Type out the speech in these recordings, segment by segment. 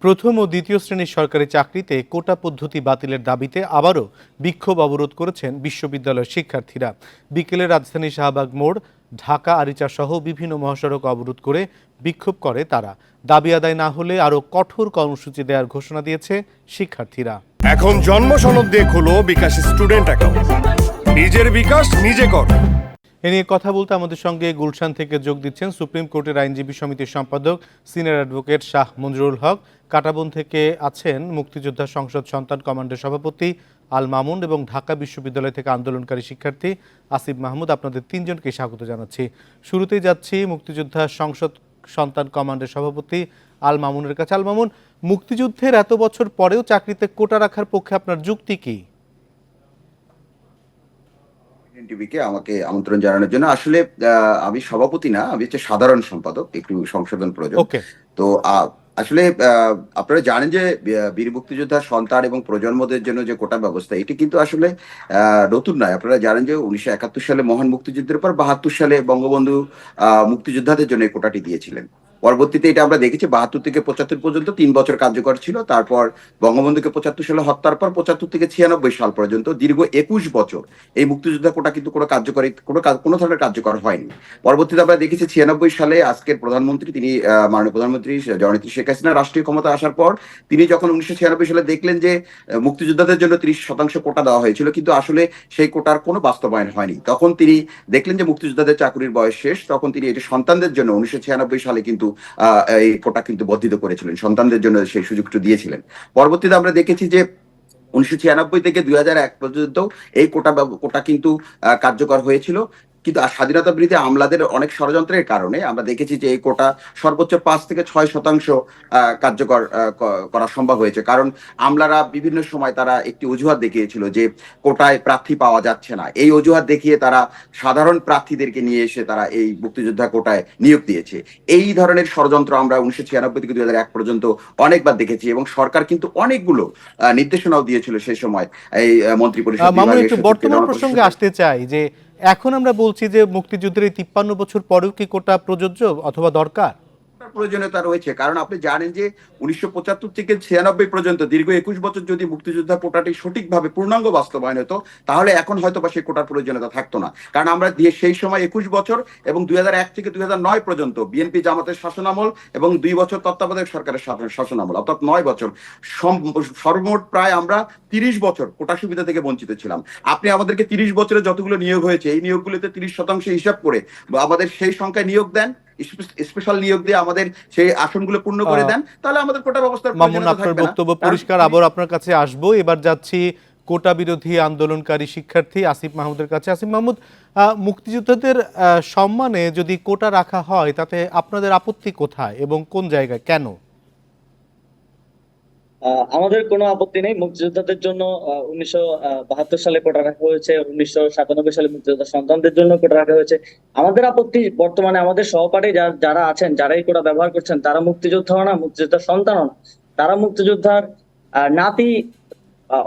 প্রথম ও দ্বিতীয় শ্রেণীর সরকারি চাকরিতে কোটা পদ্ধতি বাতিলের দাবিতে আবারও বিক্ষোভ অবরোধ করেছেন বিশ্ববিদ্যালয়ের শিক্ষার্থীরা। বিকেলে রাজধানী শাহবাগ মোড়, ঢাকা আরিচা সহ বিভিন্ন মহাসড়ক অবরোধ করে বিক্ষোভ করে তারা। দাবি আদায় না হলে আরও কঠোর কর্মসূচি দেওয়ার ঘোষণা দিয়েছে শিক্ষার্থীরা। এখন জন্ম সনদ দিয়ে খোলো বিকাশ স্টুডেন্ট অ্যাকাউন্ট, নিজের বিকাশ নিজে কর। এ নিয়ে কথা বলতে আমাদের সঙ্গে গুলশান থেকে যোগ দিচ্ছেন সুপ্রিম কোর্টের আইনজীবী সমিতির সম্পাদক সিনিয়র অ্যাডভোকেট শাহ মঞ্জুরুল হক। কাটাবন থেকে আছেন মুক্তিযোদ্ধা সংসদ সন্তান কমান্ডের সভাপতি আল মামুন এবং ঢাকা বিশ্ববিদ্যালয় থেকে আন্দোলনকারী শিক্ষার্থী আসিফ মাহমুদ। আপনাদের তিনজনকে স্বাগত জানাচ্ছি। শুরুতেই যাচ্ছি মুক্তিযোদ্ধা সংসদ সন্তান কমান্ডের সভাপতি আল মামুনের কাছে। আল মামুন, মুক্তিযুদ্ধের এত বছর পরেও চাকরিতে কোটা রাখার পক্ষে আপনার যুক্তি কি? টিভিকে আমাকে আমন্ত্রণ জানানোর জন্য। আসলে আমি সভাপতি না, আমি হচ্ছে সাধারণ সম্পাদক, একটু সংশোধন প্রয়োজন। ওকে। তো আসলে আপনারা জানেন যে বীর মুক্তিযোদ্ধার সন্তান এবং প্রজন্মদের জন্য যে কোটা ব্যবস্থা, এটি কিন্তু আসলে নতুন নয়। আপনারা জানেন যে 1971 সালে মহান মুক্তিযুদ্ধের পর 72 সালে বঙ্গবন্ধু মুক্তিযোদ্ধাদের জন্য এই কোটাটি দিয়েছিলেন। পরবর্তীতে এটা আমরা দেখেছি 72 থেকে 75 পর্যন্ত 3 বছর কার্যকর ছিল। তারপর বঙ্গবন্ধুকে 75 সালে হত্যার পর 75 থেকে 96 সাল পর্যন্ত দীর্ঘ 21 বছর এই মুক্তিযোদ্ধা কোটা কিন্তু কোনো ধরনের কার্যকর হয়নি। পরবর্তীতে আমরা দেখেছি 96 সালে আজকের প্রধানমন্ত্রী, তিনি মাননীয় প্রধানমন্ত্রী জননেত্রী শেখ হাসিনা রাষ্ট্রীয় ক্ষমতা আসার পর তিনি যখন 1996 সালে দেখলেন যে মুক্তিযোদ্ধাদের জন্য 30% কোটা দেওয়া হয়েছিল, কিন্তু আসলে সেই কোটার কোনো বাস্তবায়ন হয়নি। তখন তিনি দেখলেন যে মুক্তিযোদ্ধাদের চাকরির বয়স শেষ, তখন তিনি এটি সন্তানদের জন্য 1996 সালে কিন্তু এই কোটা কিন্তু বর্ধিত করেছিলেন, সন্তানদের জন্য সেই সুযোগটা দিয়েছিলেন। পরবর্তীতে আমরা দেখেছি যে 1996 থেকে 2001 পর্যন্ত এই কোটা কিন্তু কার্যকর হয়েছিল, কিন্তু স্বাধীনতা বিরোধী আমলাদের অনেক ষড়যন্ত্রের কারণে আমরা দেখেছি যে এই কোটা সর্বোচ্চ 5 থেকে 6% কার্যকর করা সম্ভব হয়েছে। কারণ আমলারা বিভিন্ন সময় তারা একটি অজুহাত দেখিয়েছিল যে কোটায় প্রার্থী পাওয়া যাচ্ছে না। এই অজুহাত দেখিয়ে তারা সাধারণ প্রার্থীদেরকে নিয়ে এসে তারা এই মুক্তিযোদ্ধা কোটায় নিয়োগ দিয়েছে। এই ধরনের ষড়যন্ত্র আমরা 1996 থেকে 2001 পর্যন্ত অনেকবার দেখেছি এবং সরকার কিন্তু অনেকগুলো নির্দেশনাও দিয়েছিল সেই সময় এই মন্ত্রী পরিষদ মামুন, একটু বর্তমান প্রসঙ্গে আসতে চাই যে এখন আমরা বলছি যে মুক্তিযুদ্ধের এই 53 বছর পরেও কি কোটা প্রযোজ্য অথবা দরকার? প্রয়োজনীয়তা রয়েছে, কারণ আপনি জানেন যে 1975 থেকে 96 পর্যন্ত দীর্ঘ 21 বছর যদি মুক্তিযোদ্ধা কোটাটি সঠিকভাবে পূর্ণাঙ্গ বাস্তবায়ন হতো, তাহলে এখন হয়তো বা সেই কোটার প্রয়োজনীয়তা থাকতো না। কারণ আমরা সেই সময় 21 বছর এবং 2001 থেকে 2009 পর্যন্ত বিএনপি জামাতের শাসনামল এবং 2 বছর তত্ত্বাবধায়ক সরকারের শাসনামল, অর্থাৎ 9 বছর, সর্বমোট প্রায় আমরা 30 বছর কোটা সুবিধা থেকে বঞ্চিত ছিলাম। আপনি আমাদেরকে 30 বছরে যতগুলো নিয়োগ হয়েছে, এই নিয়োগগুলোতে 30% হিসাব করে আমাদের সেই সংখ্যায় নিয়োগ দেন, স্পেশাল নিয়োগ দিয়ে আমাদের সেই আসনগুলো পূর্ণ করে দেন, তাহলে আমাদের কোটা ব্যবস্থার মামুন, আপনার বক্তব্য পরিষ্কার। আবার আপনার কাছে আসবো। এবার যাচ্ছি কোটা বিরোধী আন্দোলনকারী শিক্ষার্থী আসিফ মাহমুদের কাছে। আসিফ মাহমুদ, মুক্তিযোদ্ধাদের সম্মানে যদি কোটা রাখা হয় তাতে আপনাদের আপত্তি কোথায় এবং কোন জায়গায়, কেন? আমাদের কোনো আপত্তি নেই। মুক্তিযোদ্ধাদের জন্য 1972 সালে কোটা রাখা হয়েছে, 1997 সালে মুক্তিযোদ্ধা সন্তানদের জন্য কোটা রাখা হয়েছে। আমাদের আপত্তি বর্তমানে আমাদের সহপাঠী যারা আছেন, যারা এই কোটা ব্যবহার করছেন, তারা মুক্তিযোদ্ধাও না, মুক্তিযোদ্ধার সন্তানও না, তারা মুক্তিযোদ্ধার নাতি,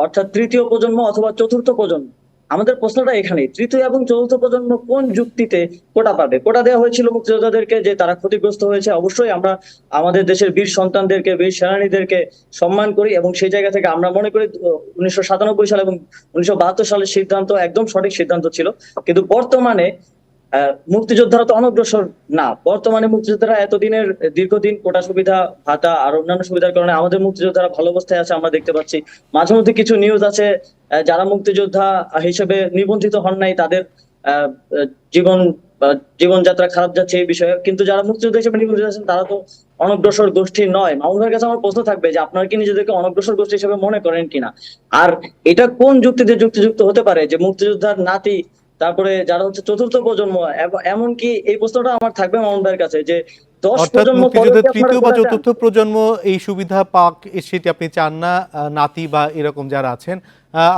অর্থাৎ তৃতীয় প্রজন্ম অথবা চতুর্থ প্রজন্ম। আমাদের প্রশ্নটা এখানেই, তৃতীয় এবং চতুর্থ প্রজন্ম কোন যুক্তিতে কোটা পাবে? কোটা দেওয়া হয়েছিল মুক্তিযোদ্ধাদেরকে যে তারা ক্ষতিগ্রস্ত হয়েছে। অবশ্যই আমরা আমাদের দেশের বীর সন্তানদেরকে, বীর সেনানীদেরকে সম্মান করি এবং সেই জায়গা থেকে আমরা মনে করি 1997 সাল এবং 1972 সালের সিদ্ধান্ত একদম সঠিক সিদ্ধান্ত ছিল। কিন্তু বর্তমানে মুক্তিযোদ্ধারা তো অনগ্রসর না। বর্তমানে মুক্তিযোদ্ধারা এতদিনের দীর্ঘদিন কোটা সুবিধা, ভাতা আর অন্যান্য সুবিধার কারণে আমাদের মুক্তিযোদ্ধারা ভালো অবস্থায় আছে, আমরা দেখতে পাচ্ছি। মাঝে মধ্যে কিছু নিউজ আছে, যারা মুক্তিযোদ্ধা হিসেবে নিবন্ধিত হন নাই তাদের জীবনযাত্রা খারাপ যাচ্ছে এই বিষয়ে, কিন্তু যারা মুক্তিযোদ্ধা হিসেবে নিবন্ধিত আছেন তারা তো অনগ্রসর গোষ্ঠী নয়। মামুনের কাছে আমার প্রশ্ন থাকবে যে আপনারা কি নিজেদেরকে অনগ্রসর গোষ্ঠী হিসেবে মনে করেন কিনা? আর এটা কোন যুক্তিতে যুক্তিযুক্ত হতে পারে যে মুক্তিযোদ্ধার নাতি, তারপরে যারা হচ্ছে চতুর্থ প্রজন্ম, এমনকি এই প্রশ্নটা আমার থাকবে মামুন ভাইয়ের কাছে যে 10 প্রজন্ম তৃতীয় বা চতুর্থ প্রজন্ম এই সুবিধা পাক, সেটি আপনি চান না, নাতি বা এরকম যারা আছেন।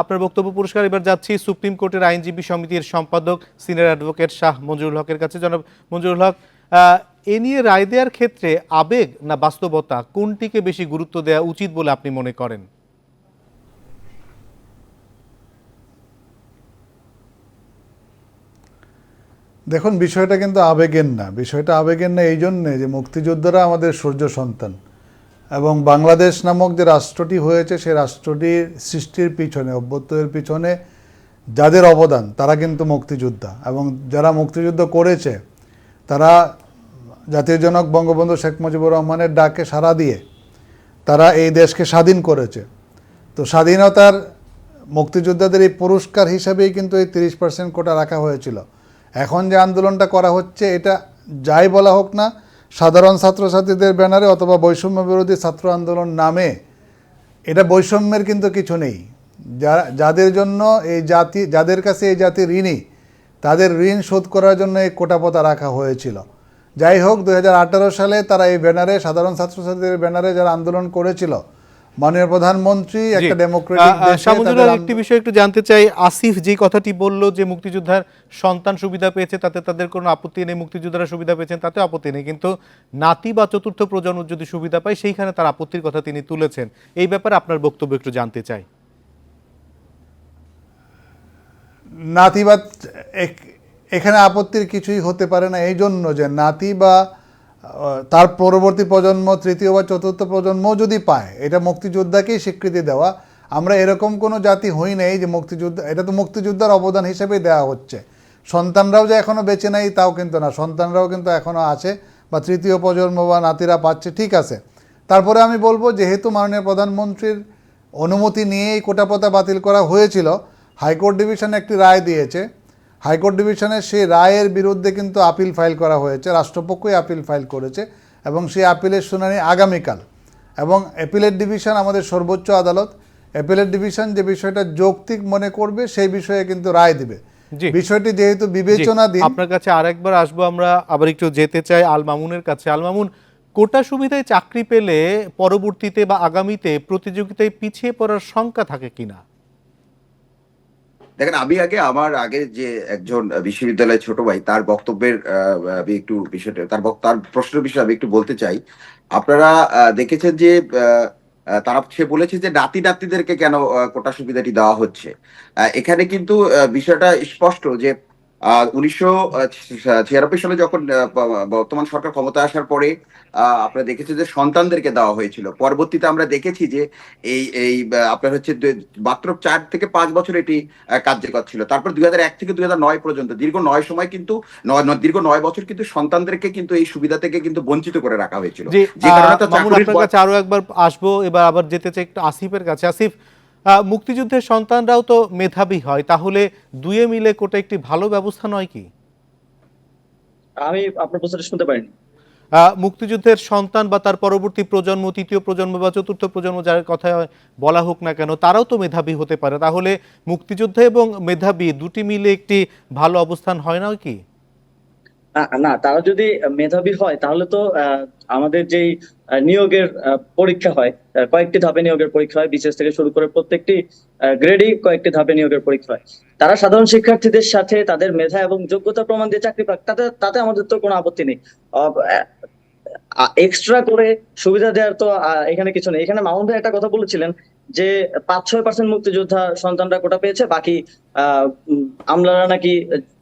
আপনার বক্তব্য পুরস্কার। এবার যাচ্ছি সুপ্রিম কোর্টের আইনজীবী সমিতির সম্পাদক সিনিয়র অ্যাডভোকেট শাহ মঞ্জুরুল হকের কাছে। জনাব মঞ্জুরুল হক, এ নিয়ে রায় দেওয়ার ক্ষেত্রে আবেগ না বাস্তবতা, কোনটিকে বেশি গুরুত্ব দেওয়া উচিত বলে আপনি মনে করেন? দেখুন, বিষয়টা কিন্তু আবেগের না। বিষয়টা আবেগের না এই জন্যে যে মুক্তিযোদ্ধারা আমাদের সূর্য সন্তান। এবং বাংলাদেশ নামক যে রাষ্ট্রটি হয়েছে সেই রাষ্ট্রটির সৃষ্টির পিছনে, অভ্যুদয়ের পিছনে যাদের অবদান তারা কিন্তু মুক্তিযোদ্ধা, এবং যারা মুক্তিযুদ্ধ করেছে তারা জাতির জনক বঙ্গবন্ধু শেখ মুজিবুর রহমানের ডাকে সাড়া দিয়ে তারা এই দেশকে স্বাধীন করেছে। তো স্বাধীনতার মুক্তিযোদ্ধাদের এই পুরস্কার হিসাবেই কিন্তু এই 30% কোটা রাখা হয়েছিল। এখন যে আন্দোলনটা করা হচ্ছে, এটা যাই বলা হোক না, সাধারণ ছাত্রছাত্রীদের ব্যানারে অথবা বৈষম্য বিরোধী ছাত্র আন্দোলন নামে, এটা বৈষম্যের কিন্তু কিছু নেই। যাদের জন্য এই জাতি, যাদের কাছে এই জাতি ঋণী, তাদের ঋণ শোধ করার জন্য এই কোটাপতা রাখা হয়েছিল। যাই হোক, 2018 সালে তারা এই ব্যানারে, সাধারণ ছাত্রছাত্রীদের ব্যানারে যারা আন্দোলন করেছিল, মাননীয় প্রধানমন্ত্রী একটা ডেমোক্রেটিক দেশে শামুজুল একটি বিষয় একটু জানতে চাই। আসিফ যে কথাটি বলল যে মুক্তিযোদ্ধার সন্তান সুবিধা পেয়েছে, তাতে তাদের কোনো আপত্তি নেই, মুক্তিযোদ্ধারা সুবিধা পেয়েছেন তাতে আপত্তি নেই, কিন্তু নাতি বা চতুর্থ প্রজন্ম যদি সুবিধা পায় সেইখানে তার আপত্তির কথা তিনি তুলেছেন। এই ব্যাপারে আপনার বক্তব্য একটু জানতে চাই। নাতিবাদ এখানে আপত্তির কিছুই হতে পারে না, এই জন্য যে নাতি বা তার পরবর্তী প্রজন্ম, তৃতীয় বা চতুর্থ প্রজন্ম যদি পায়, এটা মুক্তিযোদ্ধাকেই স্বীকৃতি দেওয়া। আমরা এরকম কোনো জাতি হই নাই যে মুক্তিযোদ্ধা, এটা তো মুক্তিযোদ্ধার অবদান হিসেবেই দেওয়া হচ্ছে। সন্তানরাও যে এখনও বেঁচে নেই তাও কিন্তু না, সন্তানরাও কিন্তু এখনও আছে, বা তৃতীয় প্রজন্ম বা নাতিরা পাচ্ছে, ঠিক আছে। তারপরে আমি বলবো, যেহেতু মাননীয় প্রধানমন্ত্রীর অনুমতি নিয়েই কোটাপতা বাতিল করা হয়েছিল, হাইকোর্ট ডিভিশন একটি রায় দিয়েছে, হাইকোর্ট ডিভিশনের সেই রায়ের বিরুদ্ধে কিন্তু আপিল ফাইল করা হয়েছে, রাষ্ট্রপক্ষই আপিল ফাইল করেছে, এবং সেই আপিলের শুনানি আগামীকাল। এবং অ্যাপিলেট ডিভিশন আমাদের সর্বোচ্চ আদালত, অ্যাপিলেট ডিভিশন যে বিষয়টা যৌক্তিক মনে করবে সেই বিষয়ে কিন্তু রায় দিবে। বিষয়টি যেহেতু বিবেচনাধীন। আপনার কাছে আরেকবার আসবো, আমরা আবার একটু যেতে চাই আল মামুনের কাছে। আল মামুন, কোটা সুবিধায় চাকরি পেলে পরবর্তীতে বা আগামীতে প্রতিযোগিতায় পিছিয়ে পড়ার শঙ্কা থাকে কিনা? দেখেন, আমি আমার আগে যে একজন বিশ্ববিদ্যালয়ের ছোট ভাই, তার বক্তব্যের আমি একটু বিষয়টা, তার প্রশ্নের বিষয়ে আমি একটু বলতে চাই। আপনারা দেখেছেন যে সে বলেছে যে নাতি নাতনিদেরকে কেন কোটা সুবিধাটি দেওয়া হচ্ছে। এখানে কিন্তু বিষয়টা স্পষ্ট যে 1996 সালে যখন বর্তমান সরকার ক্ষমতা আসার পরে আপনারা দেখেছেন যে সন্তানদেরকে দেওয়া হয়েছিল। পরবর্তীতে আমরা দেখেছি যে এই এই আপনার হচ্ছে মাত্র 4 থেকে 5 বছর এটি কার্যকর ছিল। তারপর 2001 থেকে 2009 পর্যন্ত দীর্ঘ 9 সময় কিন্তু দীর্ঘ 9 বছর কিন্তু সন্তানদেরকে কিন্তু এই সুবিধা থেকে কিন্তু বঞ্চিত করে রাখা হয়েছিল। যে কারণে তো চাকরির আপনার কাছে আরো একবার আসবো, এবার আবার যেতে চাই একটু আসিফের কাছে। আসিফ, মুক্তিযুদ্ধের সন্তানরাও তো মেধাবী হয়, তাহলে দুয়ে মিলে কোটা একটি ভালো ব্যবস্থা নয় কি? আমি আপনার প্রশ্নটা শুনতে পারিনি। মুক্তিযুদ্ধের সন্তান বা তার পরবর্তী প্রজন্ম, তৃতীয় প্রজন্ম বা চতুর্থ প্রজন্ম, যার কথা বলা হোক না কেন, তারাও তো মেধাবী হতে পারে, তাহলে মুক্তিযোদ্ধা এবং মেধাবী দুটি মিলে একটি ভালো অবস্থান হয় না কি? না, তারা যদি মেধাবী হয় তাহলে তো আমাদের যেই নিয়োগের পরীক্ষা হয়, কয়েকটি ধাপে নিয়োগের পরীক্ষা হয়, বিশেষ থেকে শুরু করে প্রত্যেকটি গ্রেডই কয়েকটি ধাপে নিয়োগের পরীক্ষা হয়। তারা সাধারণ শিক্ষার্থীদের সাথে তাদের মেধা এবং যোগ্যতা প্রমাণ দিয়ে চাকরি পাক, তাতে আমাদের তো কোনো আপত্তি নেই। এক্সট্রা করে সুবিধা দেওয়ার তো এখানে কিছু নেই। এখানে মামুন ভাই একটা কথা বলেছিলেন যে 5-6% মুক্তিযোদ্ধা সন্তানরা কোটা পেয়েছে, বাকি আমলারা নাকি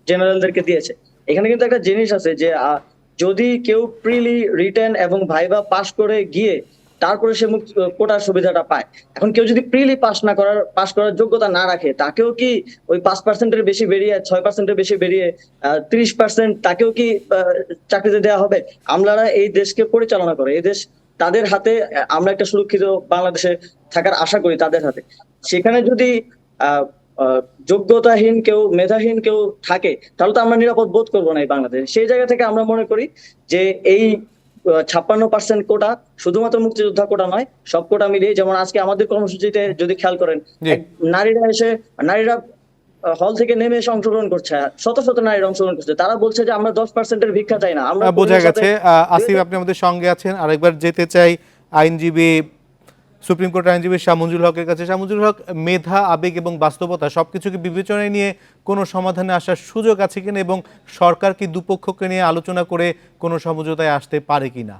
জেনারেলদেরকে দিয়েছে। এখানে কিন্তু একটা জিনিস আছে যে যদি কেউ প্রিলি, রিটেন এবং ভাইভা পাস করে গিয়ে তারপরে সে কোটার সুবিধাটা পায়, এখন কেউ যদি প্রিলি পাস করার যোগ্যতা না রাখে, তাকেও কি ওই 5%-এর বেশি বেরিয়ে, 6%-এর বেশি বেরিয়ে 30% তাকেও কি চাকরিতে দেওয়া হবে? আমলারা এই দেশকে পরিচালনা করে, এই দেশ তাদের হাতে, আমরা একটা সুরক্ষিত বাংলাদেশে থাকার আশা করি তাদের হাতে। সেখানে যদি যোগ্যতাহীন কেউ, মেধাহীন কেউ থাকে, তাহলে তো আমরা নিরাপদ বোধ করবো না এই বাংলাদেশে। সেই জায়গা থেকে আমরা মনে করি যে এই 56% কোটা শুধুমাত্র মুক্তিযোদ্ধা কোটা নয়, সব কোটা মিলিয়ে, যেমন আজকে আমাদের কর্মসূচিতে যদি খেয়াল করেন, নারীরা হল থেকে নেমে এসে অংশগ্রহণ করছে, শত শত নারীরা অংশগ্রহণ করছে। তারা বলছে যে আমরা 10%-এর ভিক্ষা চাই না। আমরা বোঝা গেছে। আসিফ, আপনি আমাদের সঙ্গে আছেন। আরেকবার যেতে চাই আইনজীবী, সুপ্রিম কোর্টের আইনজীবী শামুজুল হকের কাছে। শামুজুল হক, মেধা, আবেগ এবং বাস্তবতা সবকিছুকে বিবেচনায় নিয়ে কোনো সমাধানে আসার সুযোগ আছে কিনা, এবং সরকার কি দুপক্ষকে নিয়ে আলোচনা করে কোনো সমঝোতায় আসতে পারে কিনা?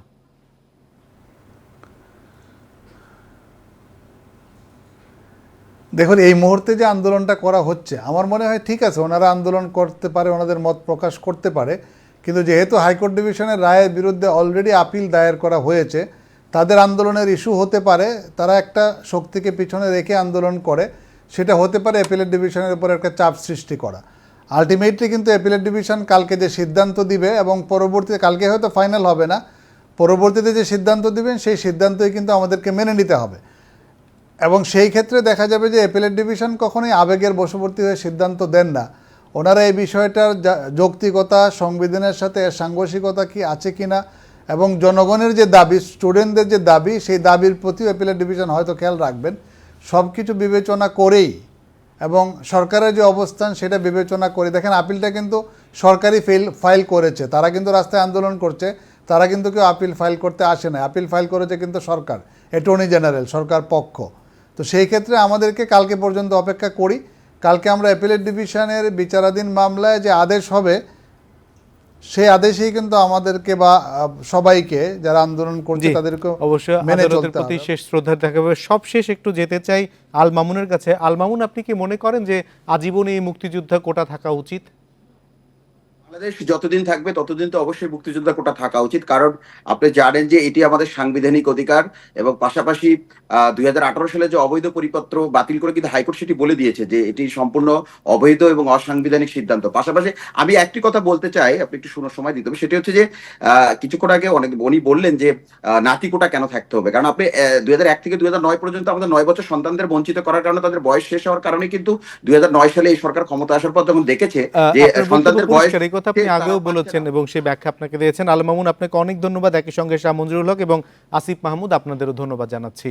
দেখুন, এই মুহূর্তে যে আন্দোলনটা করা হচ্ছে, আমার মনে হয় ঠিক আছে, ওনারা আন্দোলন করতে পারে, ওনাদের মত প্রকাশ করতে পারে, কিন্তু যেহেতু হাইকোর্ট ডিভিশনের রায়ের বিরুদ্ধে অলরেডি আপিল দায়ের করা হয়েছে, তাদের আন্দোলনের ইস্যু হতে পারে, তারা একটা শক্তিকে পিছনে রেখে আন্দোলন করে, সেটা হতে পারে অ্যাপিলেট ডিভিশনের উপর একটা চাপ সৃষ্টি করা। আলটিমেটলি কিন্তু অ্যাপিলেট ডিভিশন কালকে যে সিদ্ধান্ত দিবে এবং পরবর্তীতে, কালকে হয়তো ফাইনাল হবে না, পরবর্তীতে যে সিদ্ধান্ত দিবেন সেই সিদ্ধান্তই কিন্তু আমাদেরকে মেনে নিতে হবে। এবং সেই ক্ষেত্রে দেখা যাবে যে অ্যাপিলেট ডিভিশন কখনোই আবেগের বশবর্তী হয়ে সিদ্ধান্ত দেন না। ওনারা এই বিষয়টার যৌক্তিকতা, সংবিধানের সাথে এর সাংঘর্ষিকতা কি আছে কিনা এবং জনগণের যে দাবি, স্টুডেন্টদের যে দাবি, সেই দাবির প্রতিও অ্যাপিলেট ডিভিশন হয়তো খেয়াল রাখবেন। সব কিছু বিবেচনা করেই এবং সরকারের যে অবস্থান সেটা বিবেচনা করে, দেখেন আপিলটা কিন্তু সরকারি ফাইল করেছে, তারা কিন্তু রাস্তায় আন্দোলন করছে, তারা কিন্তু কেউ আপিল ফাইল করতে আসে না, আপিল ফাইল করেছে কিন্তু সরকার, অ্যাটর্নি জেনারেল, সরকার পক্ষ। তো সেই ক্ষেত্রে আমাদেরকে কালকে পর্যন্ত অপেক্ষা করি। কালকে আমরা অ্যাপিলেট ডিভিশনের বিচারাধীন মামলায় যে আদেশ হবে সেই আদেশেই কিন্তু আমাদেরকে বা সবাইকে যারা আন্দোলন করছে জি, তাদেরকে অবশ্যই মেনে আদালতের চলতে প্রতি হবে। শেষ শ্রদ্ধা দেখাবে। সবশেষ একটু যেতে চাই আল মামুনের কাছে। আল মামুন, আপনি কি মনে করেন যে আজীবন এই মুক্তিযোদ্ধা কোটা থাকা উচিত? বাংলাদেশ যতদিন থাকবে ততদিন তো অবশ্যই মুক্তিযোদ্ধা কোটা থাকা উচিত, কারণ আপনি জানেন যে এটি আমাদের সাংবিধানিক অধিকার এবং পাশাপাশি 2018 সালে যে অবৈধ পরিপত্র বাতিল করে কিন্তু হাইকোর্ট সেটি বলে দিয়েছে যে এটি সম্পূর্ণ অবৈধ এবং অসাংবিধানিক সিদ্ধান্ত। পাশাপাশি আমি একটি কথা বলতে চাই, আপনি একটু শোনার সময় দিতে হবে, সেটি হচ্ছে যে কিছুক্ষণ আগে উনি বললেন যে নাতি কোটা কেন থাকতে হবে, কারণ আপনি 2001 থেকে 2009 পর্যন্ত আমাদের 9 বছর সন্তানদের বঞ্চিত করার কারণে, তাদের বয়স শেষ হওয়ার কারণে কিন্তু 2009 সালে এই সরকার ক্ষমতা আসার পর যখন দেখেছে যে আপনার বক্তব্য সন্তানদের বয়স, পরিষ্কার, এই কথা আপনি আগেও বলেছেন এবং সেই ব্যাখ্যা আপনাকে দিয়েছেন। আল মামুন, আপনাকে অনেক ধন্যবাদ। একই সঙ্গে শাহ মঞ্জুরুল হক এবং আসিফ মাহমুদ, আপনাদেরও ধন্যবাদ জানাচ্ছি।